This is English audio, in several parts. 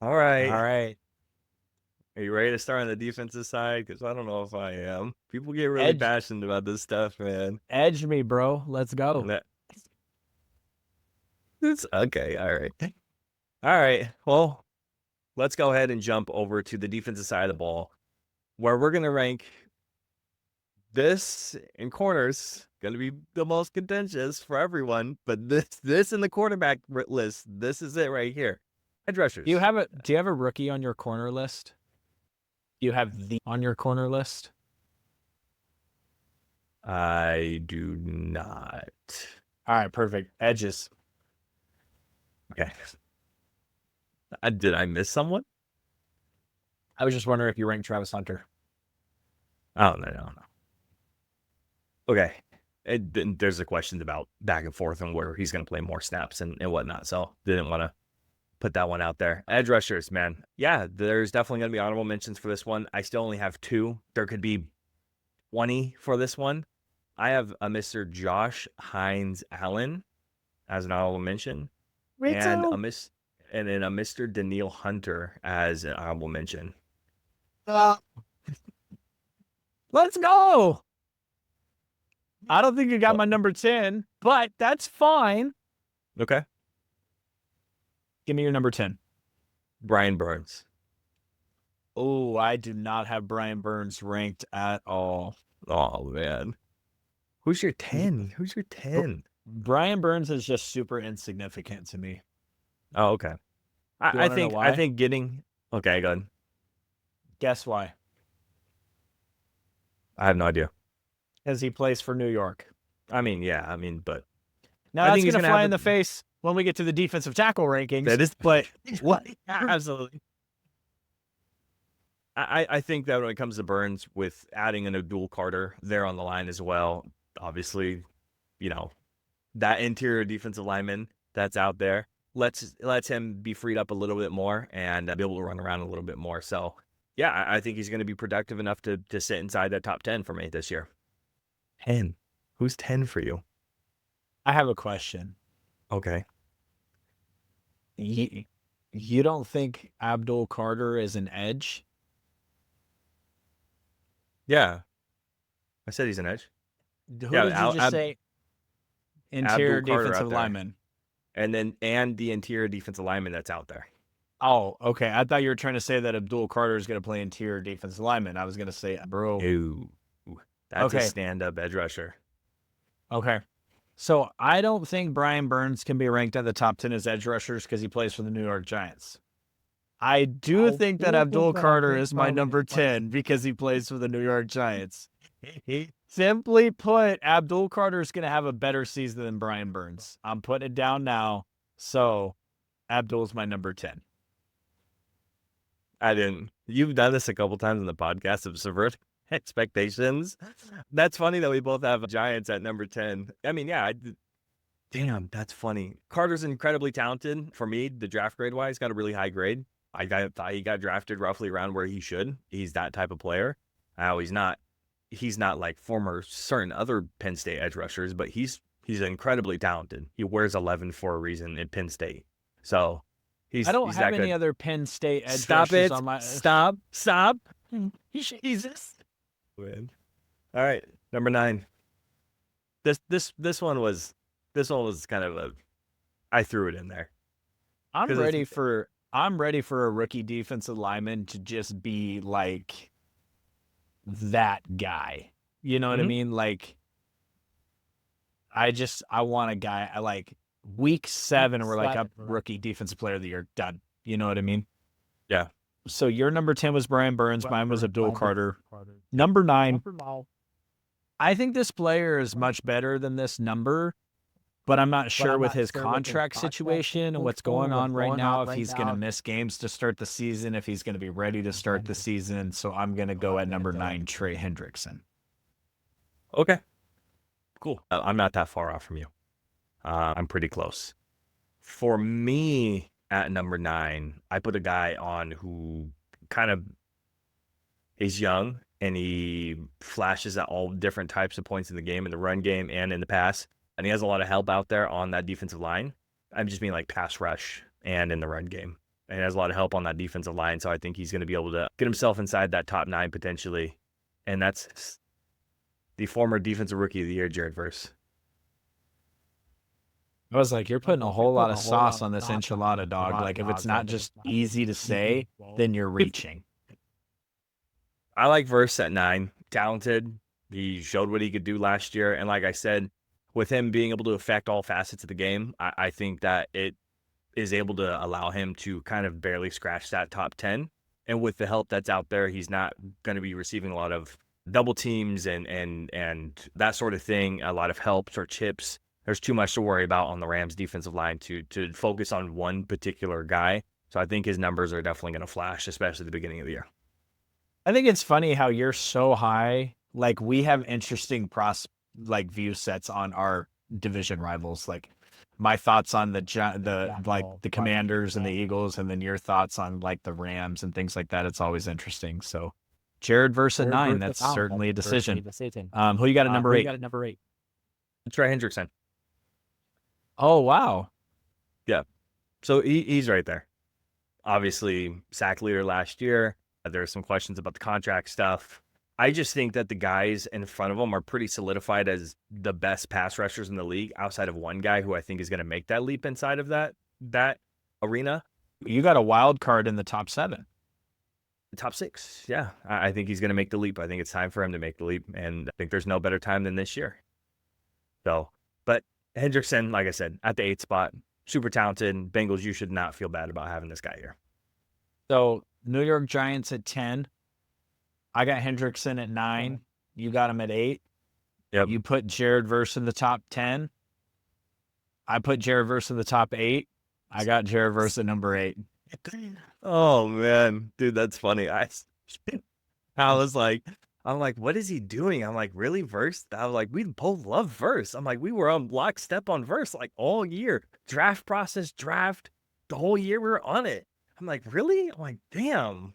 All All right. right. Are you ready to start on the defensive side? Because I don't know if I am. People get really Edge passionate about this stuff, man. edge me, bro. Let's And go. it's okay. All right. All right. Well, let's go ahead and jump over to the defensive side of the ball, where we're going to rank this in corners. Going to be the most contentious for everyone, but this in the quarterback list, this is it right here. Edge rushers. Do you have a rookie on your corner list? Do you have the on your corner list? I do not. All right, perfect. Edges. Okay. Did I miss someone? I was just wondering if you ranked Travis Hunter. Oh, no. Okay. There's a question about back and forth and where he's going to play more snaps and whatnot. So didn't want to put that one out there. Edge rushers, man. Yeah, there's definitely going to be honorable mentions for this one. I still only have 2. There could be 20 for this one. I have a Mr. Josh Hines Allen as an honorable mention. And then a Mr. Daniil Hunter as an honorable mention. Let's go. I don't think you got my number 10, but that's fine. Okay. Give me your number 10. Brian Burns. Oh, I do not have Brian Burns ranked at all. Oh, man. Who's your 10? Who's your 10? Brian Burns is just super insignificant to me. Oh, okay. I think getting okay, go ahead. Guess why? I have no idea. Because he plays for New York. But now that's going to fly in the face when we get to the defensive tackle rankings. That is, but what? Absolutely. I think that when it comes to Burns, with adding an Abdul Carter there on the line as well, obviously, that interior defensive lineman that's out there, lets him be freed up a little bit more and be able to run around a little bit more. So, yeah, I think he's going to be productive enough to sit inside that top 10 for me this year. 10. Who's 10 for you? I have a question. Okay. You don't think Abdul Carter is an edge? Yeah. I said he's an edge. Who did you just say? Interior defensive lineman. And the interior defensive lineman that's out there. Oh, okay. I thought you were trying to say that Abdul Carter is going to play interior defensive lineman. I was going to say, bro. Ooh, that's a stand-up edge rusher. Okay. So I don't think Brian Burns can be ranked at the top 10 as edge rushers because he plays for the New York Giants. I think that Abdul Carter is my number 10 because he plays for the New York Giants. Simply put, Abdul Carter is going to have a better season than Brian Burns. I'm putting it down now. So Abdul's my number 10. You've done this a couple times in the podcast of subvert expectations. That's funny that we both have Giants at number 10. I mean, yeah, damn, that's funny. Carter's incredibly talented. For me, the draft grade wise, got a really high grade. I thought he got drafted roughly around where he should. He's that type of player. He's not like former certain other Penn State edge rushers, but he's incredibly talented. He wears 11 for a reason in Penn State. So I don't have any other Penn State edge rushers on my. Stop. Jesus. All right, number 9. This one was kind of I threw it in there. I'm ready for a rookie defensive lineman to just be like that guy. You know what I mean? Like, I want a guy. I like week 7. We're like up rookie defensive player of the year. Done. You know what I mean? Yeah. So your number 10 was Brian Burns. Mine was Abdul Carter. Number 9. I think this player is much better than this number, but I'm not sure with his contract situation and what's going on right now, if he's going to miss games to start the season, if he's going to be ready to start the season. So I'm going to go at number 9, Trey Hendrickson. Okay. Cool. I'm not that far off from you. I'm pretty close. For me, at number 9, I put a guy on who kind of is young and he flashes at all different types of points in the game, in the run game and in the pass. And he has a lot of help out there on that defensive line. I'm just mean like pass rush and in the run game. and has a lot of help on that defensive line. So I think he's going to be able to get himself inside that top 9 potentially. And that's the former defensive rookie of the year, Jared Verse. I was like, you're putting a whole lot of sauce on this enchilada, dog. Like, if it's not just easy to say, then you're reaching. I like Verse at 9. Talented. He showed what he could do last year. And like I said, with him being able to affect all facets of the game, I think that it is able to allow him to kind of barely scratch that top 10. And with the help that's out there, he's not going to be receiving a lot of double teams and that sort of thing, a lot of helps or chips. There's too much to worry about on the Rams defensive line to focus on one particular guy. So I think his numbers are definitely going to flash, especially at the beginning of the year. I think it's funny how you're so high. Like, we have interesting view sets on our division rivals. Like, my thoughts on the Commanders and the Eagles, and then your thoughts on like the Rams and things like that. It's always interesting. So Jared versus 9, that's certainly a decision. Who you got at number 8? Trey Hendrickson. Oh, wow. Yeah. So he's right there. Obviously, sack leader last year. There are some questions about the contract stuff. I just think that the guys in front of him are pretty solidified as the best pass rushers in the league, outside of one guy who I think is going to make that leap inside of that arena. You got a wild card in the top 7. The top 6, yeah. I think he's going to make the leap. I think it's time for him to make the leap, and I think there's no better time than this year. So, but Hendrickson, like I said, at the 8th spot, super talented. Bengals, you should not feel bad about having this guy here. So, New York Giants at 10. I got Hendrickson at 9. You got him at 8. Yep. You put Jared Verse in the top 10. I put Jared Verse in the top 8. I got Jared Verse at number 8. Oh man, dude, that's funny. I'm like, what is he doing? I'm like, really, Verse? I was like, we both love Verse. I'm like, we were on lockstep on Verse like all year. Draft process, the whole year we were on it. I'm like, really? I'm like, damn.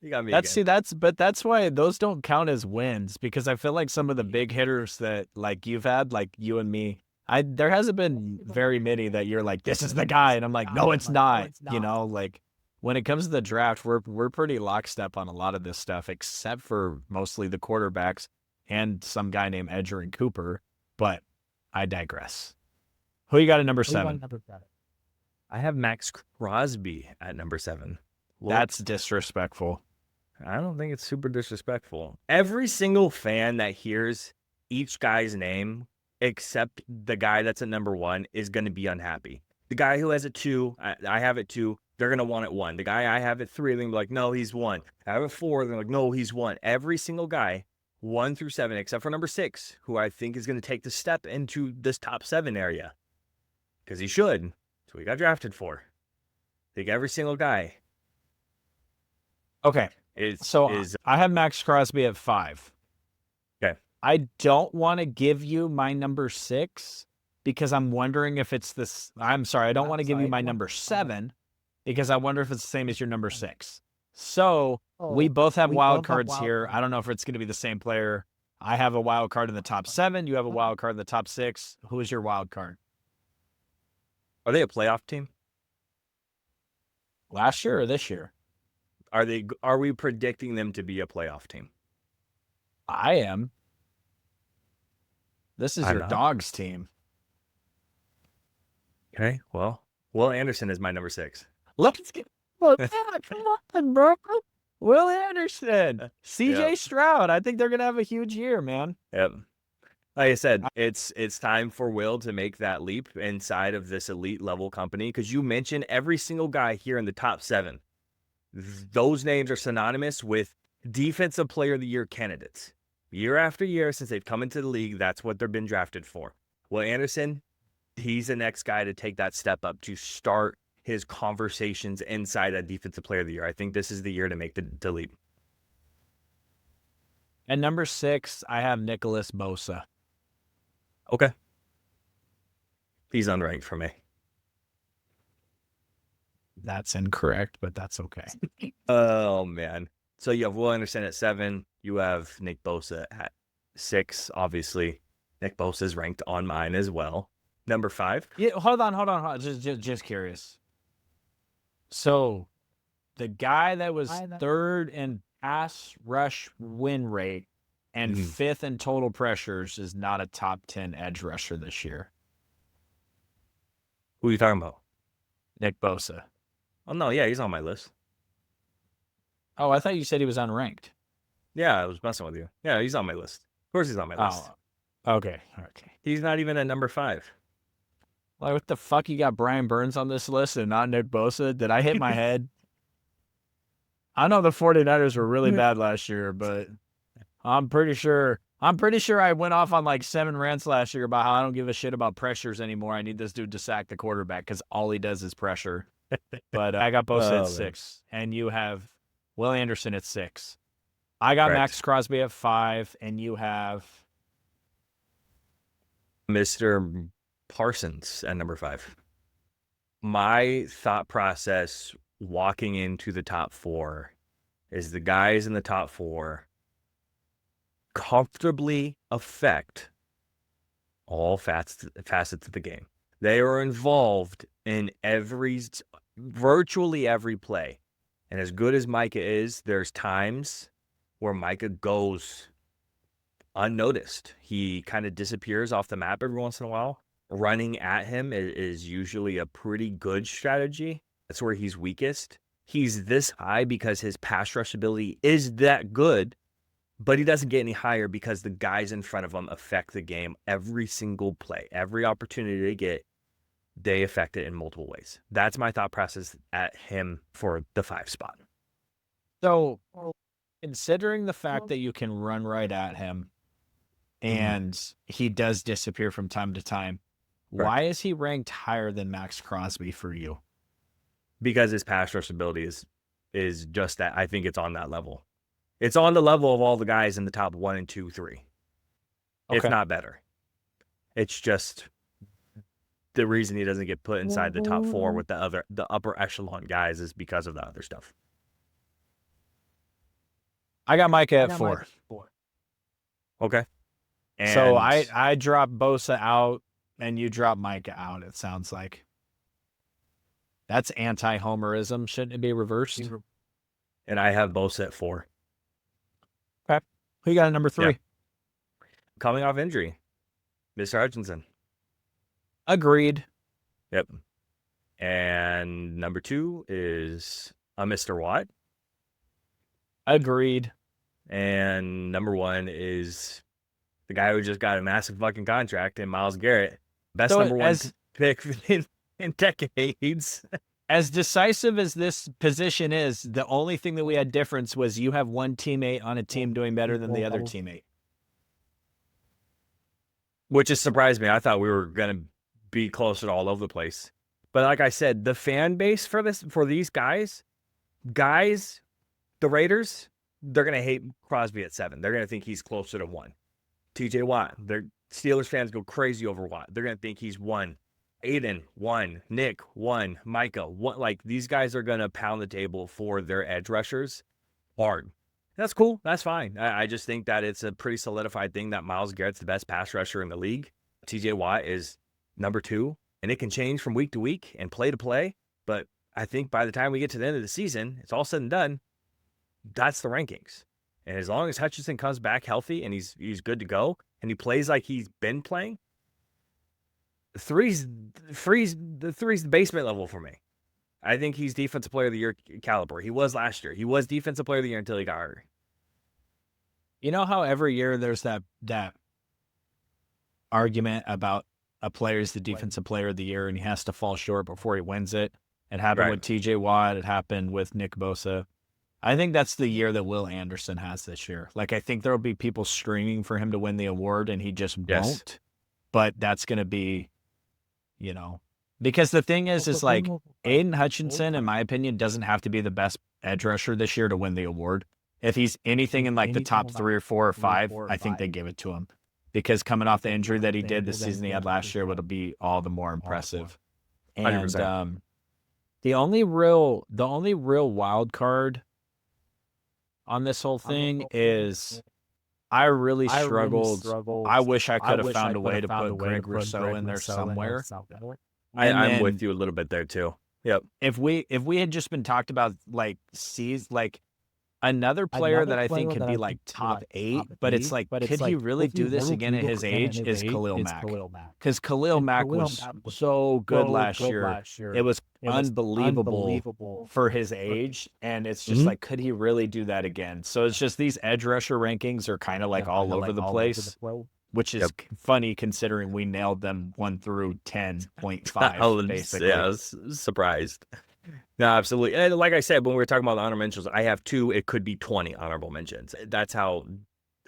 You got me. That's why those don't count as wins, because I feel like some of the big hitters that like you've had, like you and me, there hasn't been very many that you're like, this is the guy, and I'm like, no, it's not. You know, like when it comes to the draft, we're pretty lockstep on a lot of this stuff, except for mostly the quarterbacks and some guy named Edgerrin Cooper. But I digress. Who you got at number 7? I have Maxx Crosby at number 7. That's disrespectful. I don't think it's super disrespectful. Every single fan that hears each guy's name, except the guy that's at number 1, is going to be unhappy. The guy who has it 2, I have it 2, they're going to want it 1. The guy I have it 3, they're going to be like, no, he's 1. I have it 4, they're like, no, he's 1. Every single guy, 1 through 7, except for number 6, who I think is going to take the step into this top 7 area. Because he should. That's what he got drafted for. I think every single guy. Okay. I have Maxx Crosby at 5. Okay. I don't want to give you my number 6 because I'm wondering if it's this. I'm sorry. I don't want to give you my number 7 because I wonder if it's the same as your number 6. So we both have wild cards here. I don't know if it's going to be the same player. I have a wild card in the top 7. You have a wild card in the top 6. Who is your wild card? Are they a playoff team? Last year or this year? Are we predicting them to be a playoff team? I am. This is your dog's team. Okay, well, Will Anderson is my number 6. Let's get come on, bro. Will Anderson, CJ Stroud. I think they're gonna have a huge year, man. Yep. Like I said, it's time for Will to make that leap inside of this elite level company, because you mentioned every single guy here in the top 7. Those names are synonymous with defensive player of the year candidates. Year after year since they've come into the league, that's what they've been drafted for. Will Anderson, he's the next guy to take that step up to start his conversations inside that defensive player of the year. I think this is the year to make the leap. At number 6, I have Nicholas Bosa. Okay. He's unranked for me. That's incorrect, but that's okay. Oh, man. So you have Will Anderson at 7. You have Nick Bosa at 6, obviously. Nick Bosa is ranked on mine as well. Number 5. Yeah, hold on. Just curious. So the guy that was third in pass rush win rate and fifth in total pressures is not a top 10 edge rusher this year. Who are you talking about? Nick Bosa. Oh, no, yeah, he's on my list. Oh, I thought you said he was unranked. Yeah, I was messing with you. Yeah, he's on my list. Of course he's on my list. Oh, okay. He's not even at number 5. Like, what the fuck? You got Brian Burns on this list and not Nick Bosa? Did I hit my head? I know the 49ers were really bad last year, but I'm pretty sure I went off on like 7 rants last year about how I don't give a shit about pressures anymore. I need this dude to sack the quarterback because all he does is pressure. But I got Bosa at 6, and you have Will Anderson at 6. I got Maxx Crosby at 5, and you have Mr. Parsons at number 5. My thought process walking into the top 4 is the guys in the top 4 comfortably affect all facets of the game. They are involved in virtually every play. And as good as Micah is, there's times where Micah goes unnoticed. He kind of disappears off the map every once in a while. Running at him is usually a pretty good strategy. That's where he's weakest. He's this high because his pass rush ability is that good, but he doesn't get any higher because the guys in front of him affect the game every single play. Every opportunity they get, they affect it in multiple ways. That's my thought process at him for the 5 spot. So, considering the fact that you can run right at him and he does disappear from time to time, why is he ranked higher than Maxx Crosby for you? Because his pass rush ability is just that. I think it's on that level. It's on the level of all the guys in the top 1 and 2, 3. If not better. It's just the reason he doesn't get put inside the top 4 with the upper echelon guys is because of the other stuff. I got Micah at 4. Okay. And so I dropped Bosa out and you drop Micah out, it sounds like. That's anti-homerism. Shouldn't it be reversed? And I have Bosa at 4. Okay. Who you got at number 3? Yeah. Coming off injury, Mr. Hutchinson. Agreed. Yep. And number 2 is a Mr. Watt. Agreed. And number 1 is the guy who just got a massive fucking contract in Myles Garrett. Best number 1 pick in decades. As decisive as this position is, the only thing that we had difference was you have one teammate on a team doing better than the other teammate. Which has surprised me. I thought we were going to be closer to all over the place. But like I said, the fan base for these guys, the Raiders, they're going to hate Crosby at 7. They're going to think he's closer to 1. TJ Watt, their Steelers fans go crazy over Watt. They're going to think he's 1. Aidan, 1. Nick, 1. Micah, 1. Like, these guys are going to pound the table for their edge rushers hard. That's cool. That's fine. I just think that it's a pretty solidified thing that Myles Garrett's the best pass rusher in the league. TJ Watt is number 2, and it can change from week to week and play to play. But I think by the time we get to the end of the season, it's all said and done. That's the rankings. And as long as Hutchinson comes back healthy and he's good to go and he plays like he's been playing, the three's the basement level for me. I think he's Defensive Player of the Year caliber. He was last year. He was Defensive Player of the Year until he got hurt. You know how every year there's that argument about a player is the Defensive Player of the Year and he has to fall short before he wins it? It happened with TJ Watt. It happened with Nick Bosa. I think that's the year that Will Anderson has this year. Like, I think there will be people screaming for him to win the award and he just won't. But that's going to be, because the thing is like Aidan Hutchinson, in my opinion, doesn't have to be the best edge rusher this year to win the award. If he's anything in like the top 3 or 4 or 5, I think they give it to him. Because coming off the injury that he did the season he had last year would be all the more impressive. And 100%. the only real wild card on this whole thing is I really struggled. I wish I could have found a way to put Greg Rousseau in there somewhere. I'm with you a little bit there too. Yep. If we had just been talked about like another player that I think could be like top 8, but it's like, could he really do this again at his age? Is Khalil Mack. Because Khalil Mack was so good last year. It was unbelievable for his age. And it's just like, could he really do that again? So it's just these edge rusher rankings are kind of like all over the place, which is funny considering we nailed them 1 through 10.5, basically. Yeah, I was surprised. No, absolutely. And like I said, when we were talking about the honorable mentions, I have 2. It could be 20 honorable mentions. That's how,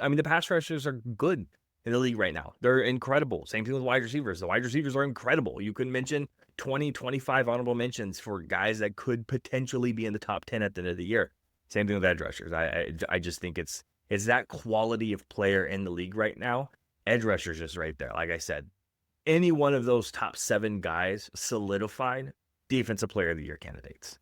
I mean, the pass rushers are good in the league right now. They're incredible. Same thing with wide receivers. The wide receivers are incredible. You could mention 20, 25 honorable mentions for guys that could potentially be in the top 10 at the end of the year. Same thing with edge rushers. I just think it's that quality of player in the league right now. Edge rushers just right there. Like I said, any one of those top 7 guys solidified Defensive Player of the Year candidates.